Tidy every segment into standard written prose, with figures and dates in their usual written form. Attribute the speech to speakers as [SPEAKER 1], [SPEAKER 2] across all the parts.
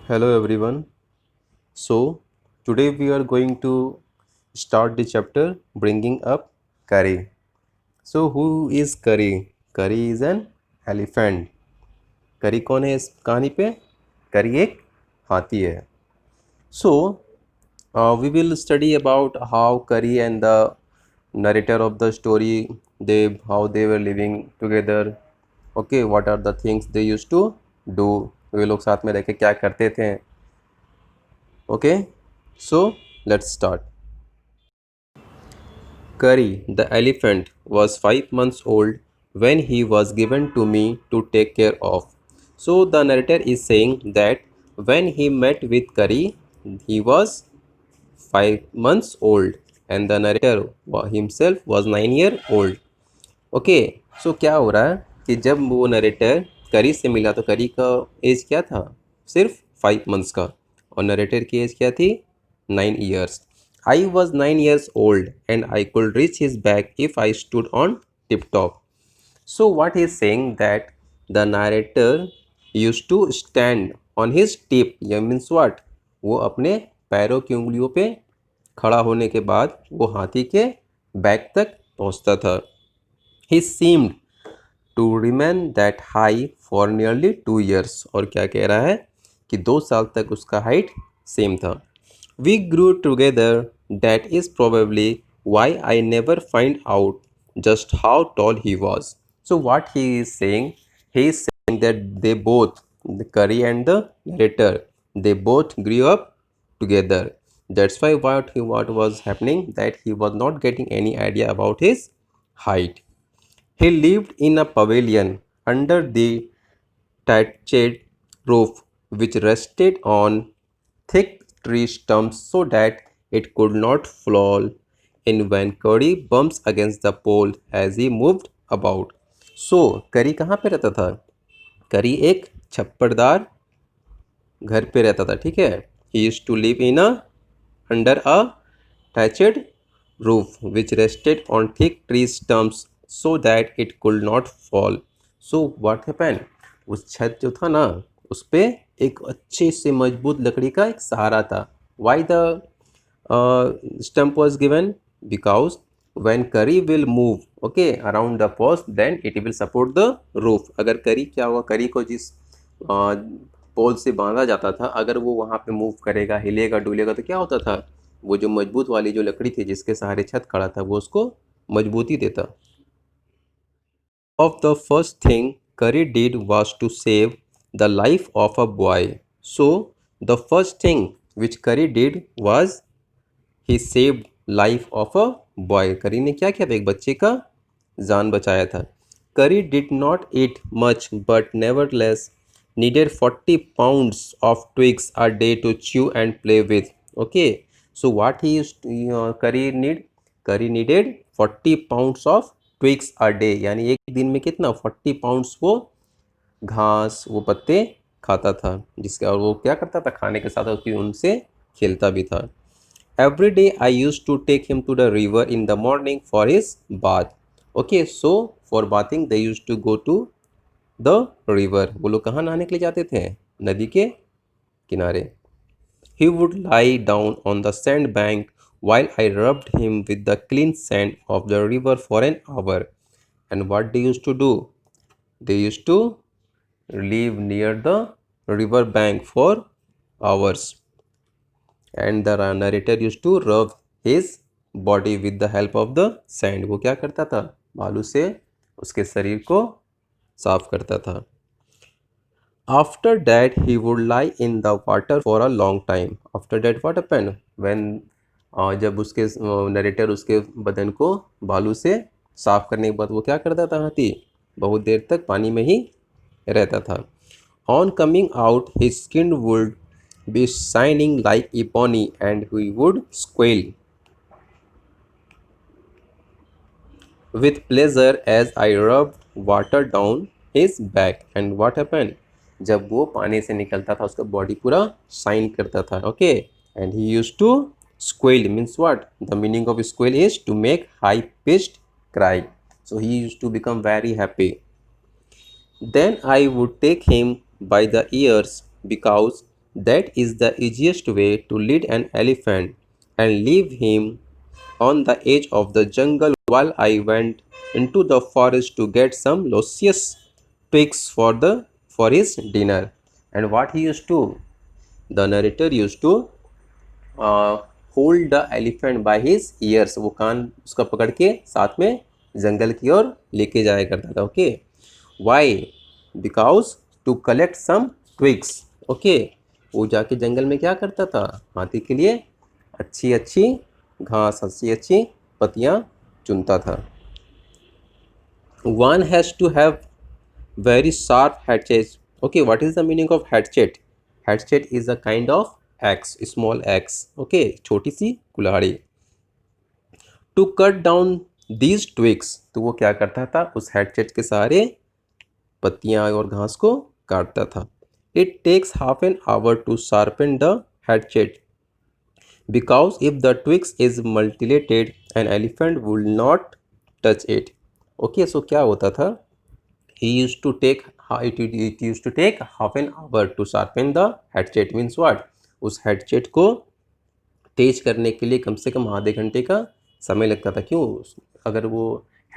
[SPEAKER 1] Hello everyone. So today we are going to start the chapter bringing up curry. So who is curry? Curry is an elephant. करी कौन है इस कहानी पे? करी एक हाथी है. So we will study about how Curry and the narrator of the story they how they were living together. Okay, what are the things they used to do? वे लोग साथ में रह के क्या करते थे? Okay, so let's start. Curry, the elephant, was 5 months old when he was given to me to take care of. So the narrator is saying that when he met with Curry, he was 5 months old and the narrator himself was 9 year old. Okay so क्या हो रहा है कि जब वो narrator करी से मिला तो करी का एज क्या था? सिर्फ 5 मंथ्स का. और नरेटर की एज क्या थी? 9 years. I was 9 years old and I could reach his back if I stood on tip top. So what he is saying that the narrator used to stand on his tip. यह means what? वो अपने पैरों की उंगलियों पे खड़ा होने के बाद वो हाथी के बैक तक पहुंचता था. He seemed to remain that high for nearly 2 years. और क्या कह रहा है कि 2 साल तक उसका हाइट सेम था. We grew together. That is probably why I never find out just how tall he was. So what he is saying that they both, the Curry and the narrator, they both grew up together. That's why what was happening that he was not getting any idea about his height. He lived in a pavilion under the thatched roof, which rested on thick tree stumps so that it could not fall in when Curry bumps against the pole as he moved about. So, करी कहाँ पे रहता था? करी एक छप्परदार घर पे रहता था. ठीक है. He used to live in a under a thatched roof which rested on thick tree stumps so that it could not fall. So what happened? उस छत जो था ना उस पे एक अच्छे से मजबूत लकड़ी का एक सहारा था. Why the stump was given? Because when curry will move okay around the post then it will support the roof. अगर करी क्या हुआ करी को जिस पोल से बांधा जाता था अगर वो वहाँ पे मूव करेगा हिलेगा डुलेगा तो क्या होता था? वो जो मजबूत वाली जो लकड़ी थी जिसके सहारे छत खड़ा था वो उसको मजबूती देता. Of the first thing Curry did was to save the life of a boy. So the first thing which Curry did was he saved life of a boy. Curry ने क्या किया था? एक बच्चे का जान बचाया था. Curry did not eat much but nevertheless needed 40 pounds of twigs a day to chew and play with. Okay, so what he used to, Curry need? Curry needed 40 pounds of twigs a day. यानी एक दिन में कितना? 40 pounds वो घास वो पत्ते खाता था जिसके और वो क्या करता था खाने के साथ उसकी उनसे खेलता भी था. Every day I used to take him to the river in the morning for his bath. Okay, so for bathing they used to go to the river. वो लोग कहाँ नहाने के लिए जाते थे? नदी के किनारे. He would lie down on the sand bank while I rubbed him with the clean sand of the river for an hour. And what they used to do? They used to live near the river bank for hours. And the narrator used to rub his body with the help of the sand. वो क्या करता था? बालू से उसके शरीर को साफ करता था. After that he would lie in the water for a long time. After that what happened? When जब उसके नरेटर उसके बदन को बालू से साफ करने के बाद वो क्या करता था हाथी? बहुत देर तक पानी में ही रहता था. On coming out his skin would be shining like ebony and he would squeal with pleasure as I rubbed water down his back. And what happened? जब वो पानी से निकलता था उसका बॉडी पूरा शाइन करता था. Okay and he used to squeal means what? The meaning of squeal is to make high pitched cry. So he used to become very happy. Then I would take him by the ears because That is the easiest way to lead an elephant and leave him on the edge of the jungle while I went into the forest to get some luscious twigs for his dinner. And what he used to, the narrator used to hold the elephant by his years, वो कान उसका पकड़ के साथ में जंगल की ओर लेके जाया करता था. Okay, why? Because to collect some twigs. Okay, वो जाके जंगल में क्या करता था? हाथी के लिए अच्छी अच्छी घास, अच्छी अच्छी पत्तियां चुनता था. One has to have very sharp hatchet. Okay, what is the meaning of hatchet? Hatchet is a kind of axe, small axe. Okay, छोटी सी कुल्हाड़ी. To cut down these twigs, तो वो क्या करता था? उस hatchet के सहारे पत्तियां और घास को काटता था. It takes half an hour to sharpen the hatchet because if the twigs is mutilated, an elephant will not touch it. Okay, so क्या होता था? He used to take it used to take half an hour to sharpen the hatchet. Means what? उस hatchet को तेज करने के लिए कम से कम आधे घंटे का समय लगता था. क्यों? अगर वो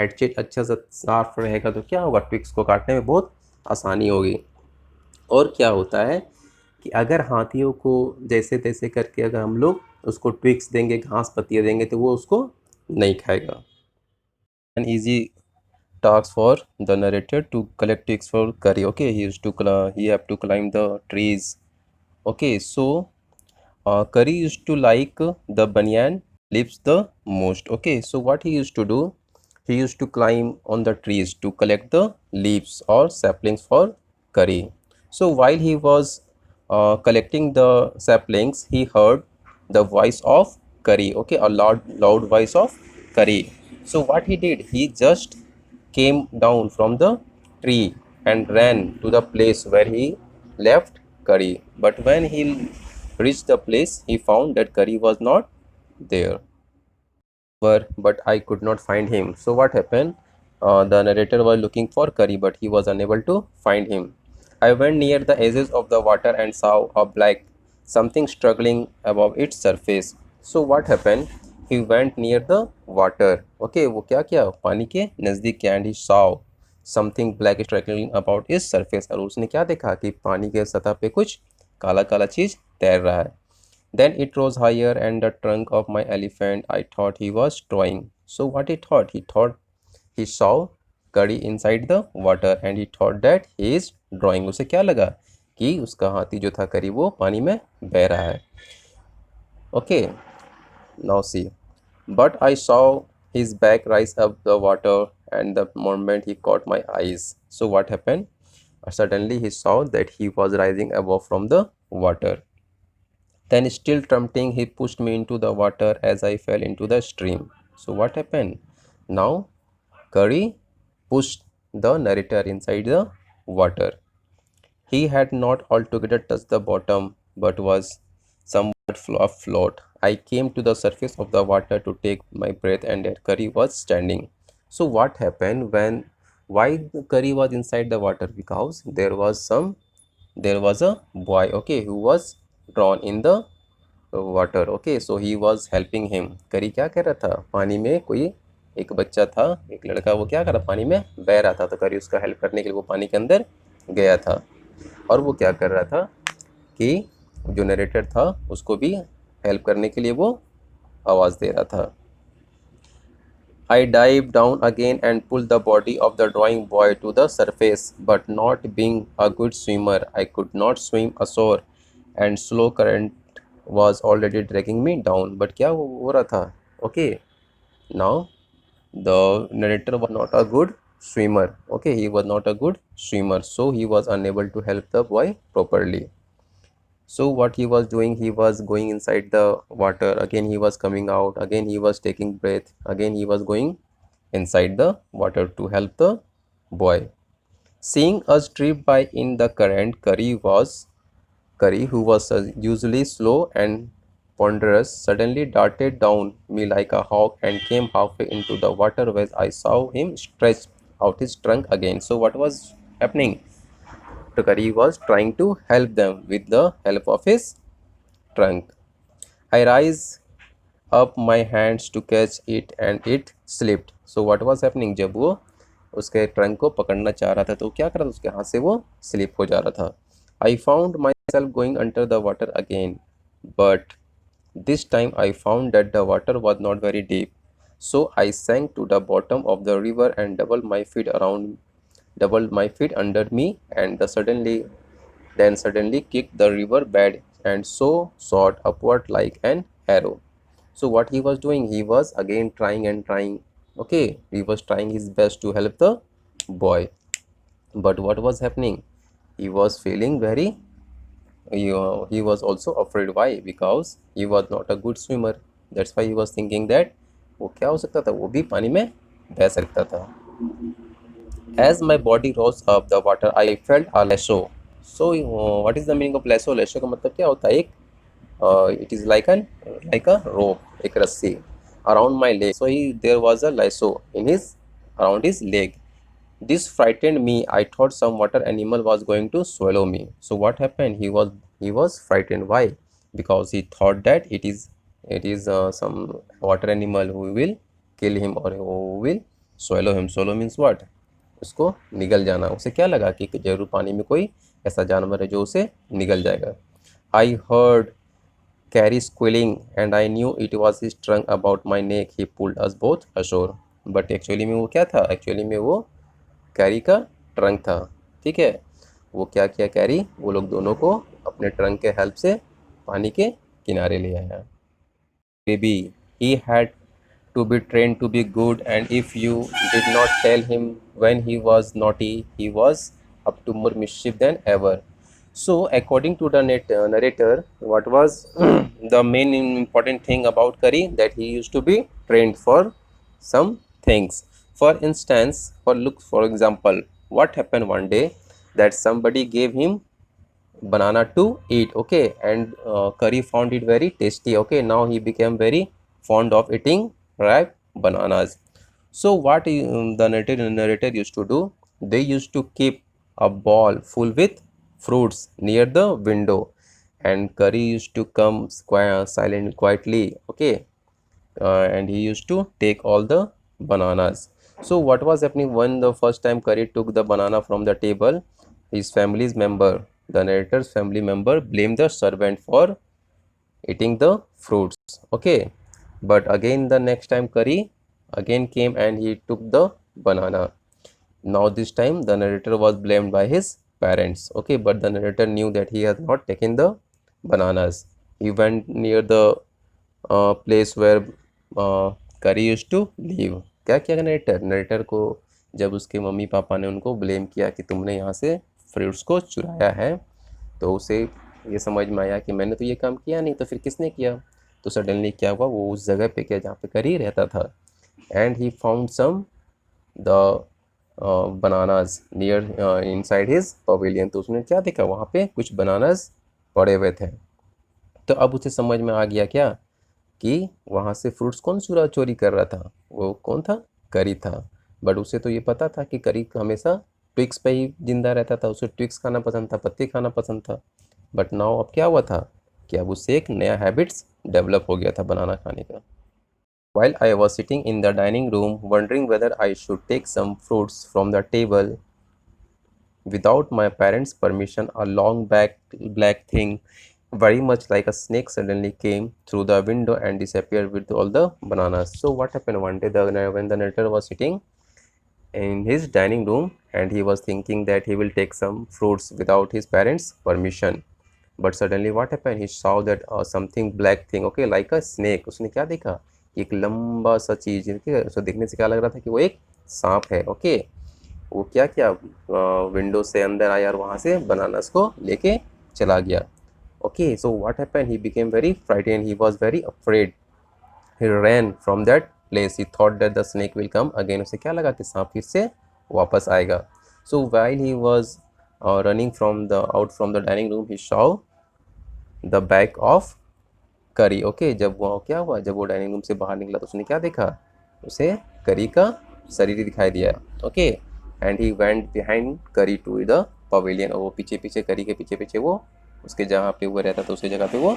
[SPEAKER 1] hatchet अच्छा सा साफ रहेगा तो क्या होगा? ट्विक्स को काटने में बहुत आसानी होगी. और क्या होता है कि अगर हाथियों को जैसे तैसे करके अगर हम लोग उसको ट्विक्स देंगे, घास पत्तियाँ देंगे, तो वो उसको नहीं खाएगा. An easy task for the narrator to collect twigs for curry. Okay, he have to climb the trees. Okay, so curry used to like the banyan leaves the most. Okay, so what he used to do, he used to climb on the trees to collect the leaves or saplings for curry. So while he was collecting the saplings, he heard the voice of curry. Okay, a loud voice of curry. So what he did, he just came down from the tree and ran to the place where he left curry. But when he reached the place, he found that curry was not there. But I could not find him. So what happened? The narrator was looking for curry, but he was unable to find him. I went near the edges of the water and saw a black something struggling above its surface. So what happened? He went near the water. Okay, वो क्या किया? पानी के नज़दीक गया and he saw something black struggling about its surface. और उसने क्या देखा कि पानी के सतह पे कुछ काला काला चीज़ तैर रहा है. Then it rose higher and the trunk of my elephant I thought he was drawing. So what he thought? He thought he saw curry inside the water and he thought that he is drawing. उसे क्या लगा कि उसका हाथी जो था करी वो पानी में बह रहा है. Okay, now see. But I saw his back rise up the water and the moment he caught my eyes. So what happened? Suddenly he saw that he was rising above from the water. Then still trumpeting, he pushed me into the water as I fell into the stream. So what happened? Now Curry pushed the narrator inside the water. He had not altogether touched the bottom, but was somewhat afloat. I came to the surface of the water to take my breath, and there Curry was standing. So what happened when? Why the Curry was inside the water? Because there was a boy, okay, who was drawn in the water. Okay, so he was helping him. करी क्या कर रहा था? पानी में कोई एक बच्चा था, एक लड़का, वो क्या कर रहा, पानी में बह रहा था. तो करी उसका हेल्प करने के लिए वो पानी के अंदर गया था. और वो क्या कर रहा था कि जो नरेटर था उसको भी हेल्प करने के लिए वो आवाज़ दे रहा था. I dived down again and pulled the body of the drawing boy to the surface, but not being a good swimmer, I could not swim ashore, and slow current was already dragging me down. But क्या हो रहा था? Okay, now the narrator was not a good swimmer. Okay, he was not a good swimmer, so he was unable to help the boy properly. So what he was doing, he was going inside the water, again he was coming out, again he was taking breath, again he was going inside the water to help the boy. Seeing us drift by in the current, Curry, who was usually slow and ponderous, suddenly darted down me like a hawk and came halfway into the water where I saw him stretch out his trunk again. So what was happening? Curry was trying to help them with the help of his trunk. I raised up my hands to catch it and it slipped. So what was happening, जब वो उसके trunk को पकड़ना चाह रहा था तो क्या कर रहा था, उसके हाथ से वो स्लिप हो जा रहा था. I found myself going under the water again, but this time I found that the water was not very deep. So I sank to the bottom of the river and doubled my feet under me, and suddenly kicked the river bed and so shot upward like an arrow. So what he was doing, he was again trying and trying. Okay, he was trying his best to help the boy, but what was happening? He was feeling very. He was also afraid. Why? Because he was not a good swimmer. That's why he was thinking that वो क्या हो सकता था, वो भी पानी में बह सकता था. As my body rose up the water, I felt a lasso. So, what is the meaning of lasso? Lasso का मतलब क्या होता है? एक it is like a rope, एक रस्सी around my leg. So there was a lasso in his around his leg. This frightened me. I thought some water animal was going to swallow me. So what happened? He was frightened. Why? Because he thought that it is some water animal who will kill him or who will swallow him. Swallow means what? उसको निगल जाना. उसे क्या लगा कि जरूर पानी में कोई ऐसा जानवर है जो उसे निगल जाएगा. I heard Carrie squealing and I knew it was his trunk about my neck. He pulled us both ashore. But actually में वो क्या था? एक्चुअली में वो कैरी का ट्रंक था. ठीक है, वो क्या किया कैरी, वो लोग दोनों को अपने ट्रंक के हेल्प से पानी के किनारे ले आया. Baby, he had to be trained to be good, and if you did not tell him when he was naughty, he was up to more mischief than ever. So according to the narrator, what was the main important thing about Curry, that he used to be trained for some things. For instance, for example, what happened one day that somebody gave him banana to eat. Okay, and Curry found it very tasty. Okay, now he became very fond of eating ripe bananas. So what the narrator used to do, they used to keep a ball full with fruits near the window, and Curry used to come silent quietly. Okay, and he used to take all the bananas. So what was happening when the first time Curry took the banana from the table? His family's member, the narrator's family member, blamed the servant for eating the fruits. Okay, but again the next time Curry again came and he took the banana. Now this time the narrator was blamed by his parents. Okay, but the narrator knew that he had not taken the bananas. He went near the place where Curry used to live. क्या किया narrator को, जब उसके mummy papa ने उनको blame किया कि तुमने यहाँ से फ्रूट्स को चुराया है, तो उसे ये समझ में आया कि मैंने तो ये काम किया नहीं, तो फिर किसने किया. तो सडनली क्या हुआ, वो उस जगह पे गया जहाँ पे करी रहता था, and he found some the bananas near inside his pavilion. तो उसने क्या देखा, वहाँ पे कुछ बनानाज पड़े हुए थे. तो अब उसे समझ में आ गया क्या कि वहाँ से फ्रूट्स कौन चोरी कर रहा था. वो कौन था, करी था. बट उसे तो ये पता था कि करी हमेशा ट्विक्स पे ही जिंदा रहता था, उसे ट्विक्स खाना पसंद था, पत्ते खाना पसंद था. बट नाउ अब क्या हुआ था कि अब उससे एक नया हैबिट्स डेवलप हो गया था बनाना खाने का. While I was sitting in the dining room wondering whether I should take some fruits from the table, without my parents' permission, a long black thing, very much like a snake, suddenly came through the window and disappeared with all the bananas. So what happened one day, when the narrator was sitting in his dining room and he was thinking that he will take some fruits without his parents' permission. But suddenly what happened, he saw that something black thing, okay, like a snake. उसने क्या देखा, एक लंबा सा चीज, उसको देखने से क्या लग रहा था कि वो एक सांप है. ओके, वो क्या किया, विंडो से अंदर आया और वहाँ से बनानास को लेके चला गया. Okay, so what happened, he became very frightened, he was very afraid, he ran from that place, he thought that the snake will come again. उसे क्या लगा कि सांप फिर से वापस आएगा. सो while he was running out from the dining room, he saw the back of करी. ओके, जब वो क्या हुआ, जब वो डाइनिंग रूम से बाहर निकला तो उसने क्या देखा, उसे करी का शरीर दिखाई दिया. Okay, and he went behind करी टू द पवेलियन, और वो पीछे पीछे करी के पीछे पीछे वो उसके जहाँ पे वो रहता था उसकी जगह पे वो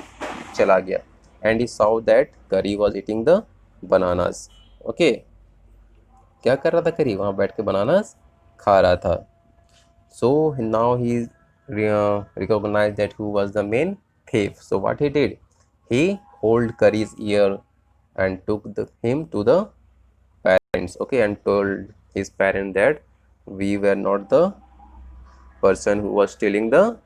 [SPEAKER 1] चला गया। एंड ही saw that करी was eating the bananas. Okay, क्या कर रहा था करी, वहाँ बैठ के बनानास खा रहा था। So now he recognized that who was the main thief. So what he did, he hold Curry's ear and took him to the parents, okay, and told his parent that we were not the person who was stealing the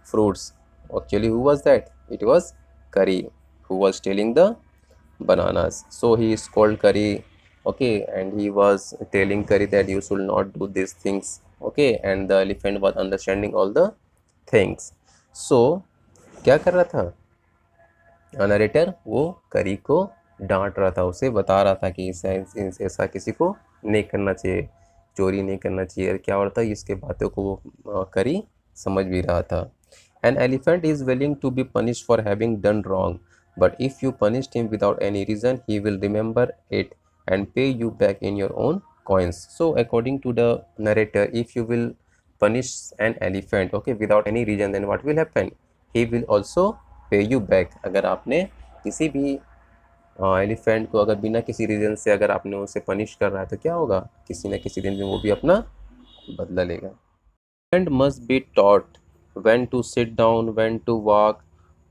[SPEAKER 1] fruits. Actually, who was that? It was Curry who was stealing the bananas. So he scolded Curry, okay, and he was telling Curry that you should not do these things, okay, and the elephant was understanding all the things. So क्या कर रहा था narrator, वो करी को डांट रहा था, उसे बता रहा था कि ऐसा किसी को नहीं करना चाहिए, चोरी नहीं करना चाहिए, क्या हो रहा था इसके बातों को वो करी समझ भी रहा था। An elephant is willing to be punished for having done wrong, but if you punished him without any reason he will remember it and pay you back in your own coins. So according to the narrator, if you will punish an elephant, okay, without any reason, then what will happen, he will also pay you back. अगर आपने किसी भी elephant को अगर बिना किसी reason से अगर आपने उसे पनिश कर रहा है तो क्या होगा, किसी न किसी दिन में वो भी अपना बदला लेगा। And must be taught when to sit down, when to walk,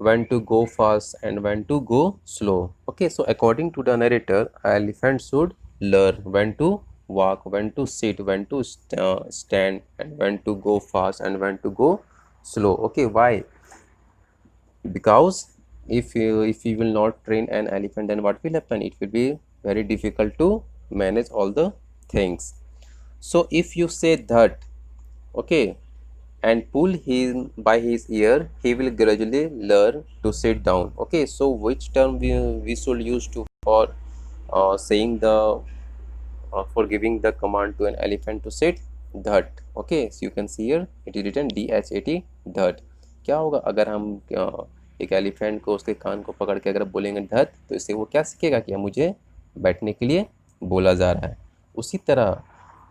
[SPEAKER 1] when to go fast and when to go slow. Okay, so according to the narrator, elephant should learn when to walk, when to sit, when to stand, and when to go fast and when to go slow. Okay, why? Because if you will not train an elephant, then what will happen, it will be very difficult to manage all the things. So if you say that, okay, and pull him by his ear, he will gradually learn to sit down. Okay, so which term we should use to for saying the for giving the command to an elephant to sit? Dhat. Okay, so you can see here it is written dhat, dhat. क्या होगा अगर हम एक elephant को उसके कान को पकड़ के अगर बोलेंगे धत, तो इससे वो क्या सीखेगा कि मुझे बैठने के लिए बोला जा रहा है। उसी तरह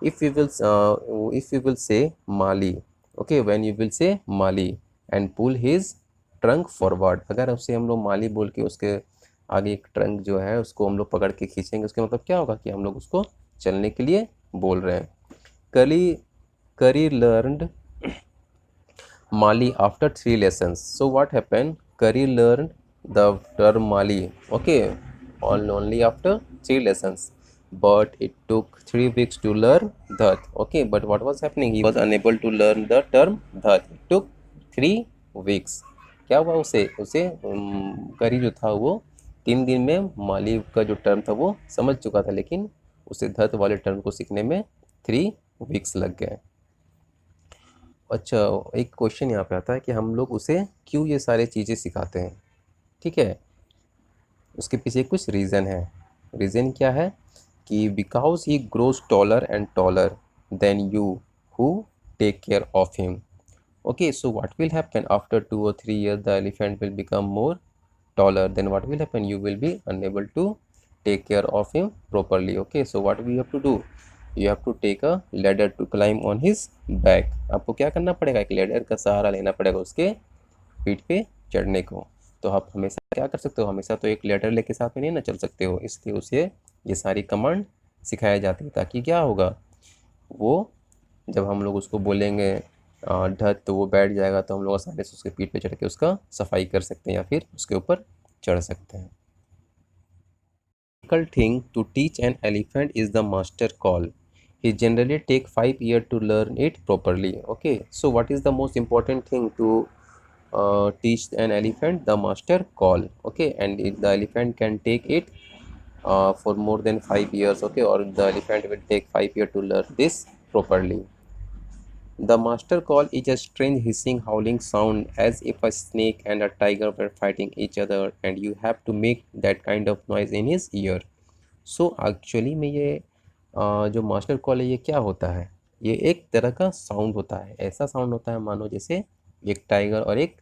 [SPEAKER 1] if you will say Mali, okay, when you will say Mali and pull his trunk forward, अगर उसे हम लोग माली बोल के उसके आगे एक ट्रंक जो है उसको हम लोग पकड़ के खींचेंगे, उसका मतलब क्या होगा कि हम लोग उसको चलने के लिए बोल रहे हैं। करी learned Mali after 3 lessons. So what happened? Curry learned the term Mali, okay, only after 3 lessons. But it took 3 weeks to learn that. Okay, but what was happening? He was unable to learn the term that. It took 3 weeks. क्या हुआ उसे उसे करी जो था वो 3 दिन में माली का जो टर्म था वो समझ चुका था, लेकिन उसे धत वाले टर्म को सीखने में 3 वीक्स लग गए। अच्छा, एक क्वेश्चन यहाँ पे आता है कि हम लोग उसे क्यों ये सारी चीज़ें सिखाते हैं, ठीक है, उसके पीछे कुछ रीज़न है। रीज़न क्या है कि because he grows taller and taller then you who take care of him. Okay, so what will happen after 2 or 3 years, the elephant will become more taller, then what will happen, you will be unable to take care of him properly. Okay, so what we have to do, you have to take a ladder to climb on his back. आपको क्या करना पड़ेगा, एक ladder का सहारा लेना पड़ेगा उसके पीठ पे चढ़ने को। तो आप हमेशा क्या कर सकते हो, हमेशा तो एक लेडर लेके साथ में नहीं ना चल सकते हो, इसलिए उसे ये सारी कमांड सिखाया जाती है ताकि क्या होगा, वो जब हम लोग उसको बोलेंगे ढत तो वो बैठ जाएगा, तो हम लोग आसानी से उसके पीठ पे चढ़ के उसका सफाई कर सकते हैं या फिर उसके ऊपर चढ़ सकते हैं। Difficult thing to teach an elephant is the master call. He generally take 5 years to learn it properly. Okay, so what is the most important thing to teach an elephant? The master call. Okay, and the elephant can take it for more than 5 years. Okay, or the elephant will take 5 years to learn this properly. The master call is a strange hissing howling sound as if a snake and a tiger were fighting each other, and you have to make that kind of noise in his ear. So actually में ये जो master call है ये क्या होता है, ये एक तरह का साउंड होता है, ऐसा साउंड होता है मानो जैसे एक टाइगर और एक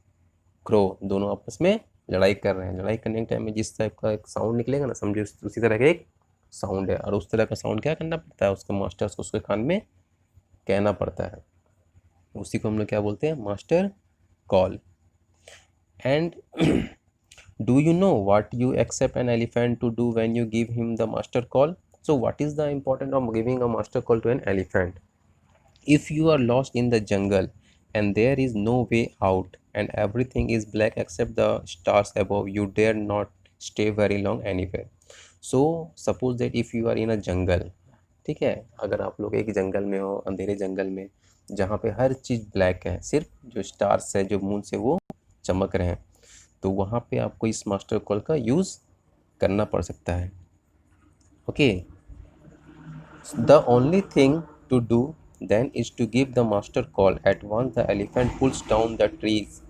[SPEAKER 1] क्रो दोनों आपस में लड़ाई कर रहे हैं। लड़ाई करने के टाइम में जिस टाइप का एक साउंड निकलेगा ना, समझिए उसी तरह का एक साउंड है, और उस तरह का साउंड क्या करना पड़ता है, उसके मास्टर्स को उसके कान में कहना पड़ता है। उसी को हम लोग क्या बोलते हैं, master call. And do you know what you accept an elephant to do when you give him the master call? So what is the importance of giving a master call to an elephant? If you are lost in the jungle and there is no way out and everything is black except the stars above, you dare not stay very long anywhere. So suppose that if you are in a jungle, ठीक है, अगर आप लोग एक जंगल में हो, अंधेरे जंगल में, जहाँ पे हर चीज़ ब्लैक है, सिर्फ जो स्टार्स है जो मून से वो चमक रहे हैं, तो वहाँ पे आपको इस मास्टर कॉल का यूज़ करना पड़ सकता है. Okay, the only thing to do then is to give the master call. At once the elephant pulls down the trees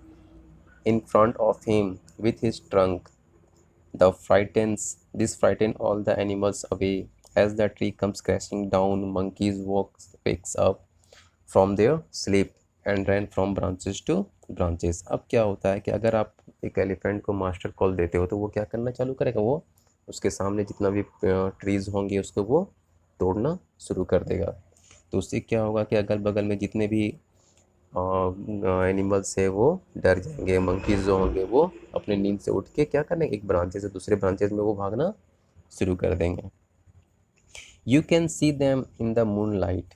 [SPEAKER 1] in front of him with his trunk. This frightens all the animals away. As the tree comes crashing down, monkeys wakes up from their sleep and ran from branches to branches. अब क्या होता है कि अगर आप एक elephant को master call देते हो तो वो क्या करना चालू करेगा, वो उसके सामने जितना भी ट्रीज़ होंगे उसको वो तोड़ना शुरू कर देगा. तो उससे क्या होगा कि अगल बगल में जितने भी एनिमल्स है वो डर जाएंगे. मंकीज जो होंगे वो अपने नींद से उठ के क्या करेंगे, एक ब्रांचेस से दूसरे ब्रांचेस में वो भागना शुरू कर देंगे. You can see them in the moon light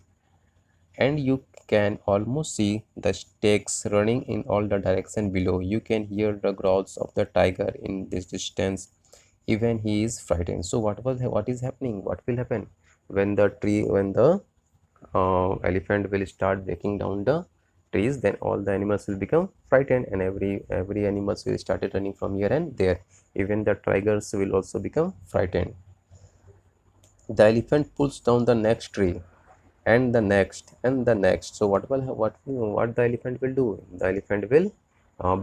[SPEAKER 1] and you can almost see the stakes running in all the direction below. You can hear the growls of the tiger in this distance. Even he is frightened. So what is happening? What will happen when the elephant will start breaking down the trees? Then all the animals will become frightened, and every animals will start running from here and there. Even the tigers will also become frightened. The elephant pulls down the next tree and the next and the next. So what the elephant will do, the elephant will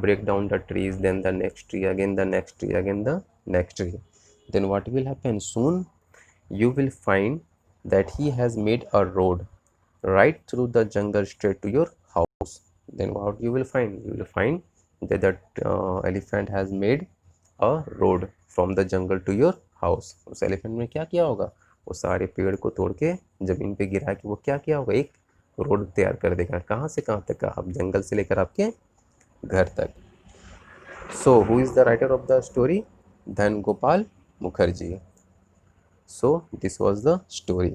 [SPEAKER 1] break down the trees, then the next tree again, the next tree again, the next tree. Then what will happen, soon you will find that he has made a road right through the jungle straight to your house. Then what you will find, you will find that the elephant has made a road from the jungle to your house. उस elephant ने क्या किया होगा, वो सारे पेड़ को तोड़ के ज़मीन पे गिरा के वो क्या किया होगा, एक रोड तैयार कर देगा. कहाँ से कहाँ तक का, आप जंगल से लेकर आपके घर तक. So who is the writer of the story, Dhan Gopal Mukerji. So this was the story.